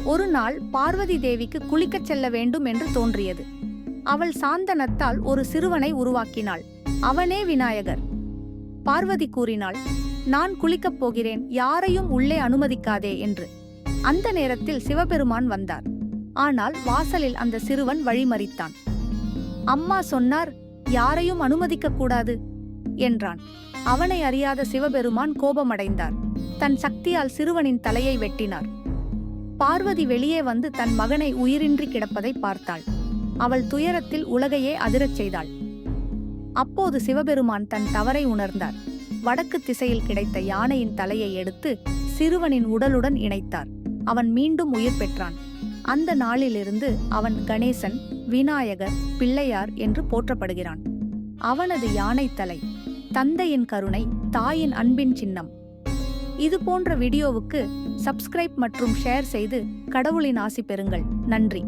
ஒரு நாள் பார்வதி தேவிக்கு குளிக்கச் செல்ல வேண்டும் என்று தோன்றியது. அவள் சாந்தனத்தால் ஒரு சிறுவனை உருவாக்கினாள். அவனே விநாயகர். பார்வதி கூறினாள், நான் குளிக்கப் போகிறேன், யாரையும் உள்ளே அனுமதிக்காதே என்று. அந்த நேரத்தில் சிவபெருமான் வந்தார். ஆனால் வாசலில் அந்த சிறுவன் வழிமறித்தான். அம்மா சொன்னார், யாரையும் அனுமதிக்கக் கூடாது என்றான். அவனை அறியாத சிவபெருமான் கோபமடைந்தார். தன் சக்தியால் சிறுவனின் தலையை வெட்டினார். பார்வதி வெளியே வந்து தன் மகனை உயிரின்றி கிடப்பதை பார்த்தாள். அவள் துயரத்தில் உலகையே அதிரச் செய்தாள். அப்போது சிவபெருமான் தன் தவறை உணர்ந்தார். வடக்கு திசையில் கிடைத்த யானையின் தலையை எடுத்து சிறுவனின் உடலுடன் இணைத்தார். அவன் மீண்டும் உயிர் பெற்றான். அந்த நாளிலிருந்து அவன் கணேசன், விநாயகர், பிள்ளையார் என்று போற்றப்படுகிறான். அவனது யானை தலை தந்தையின் கருணை, தாயின் அன்பின் சின்னம். இது போன்ற வீடியோவுக்கு சப்ஸ்கிரைப் மற்றும் ஷேர் செய்து கடவுளின் ஆசி பெறுங்கள். நன்றி.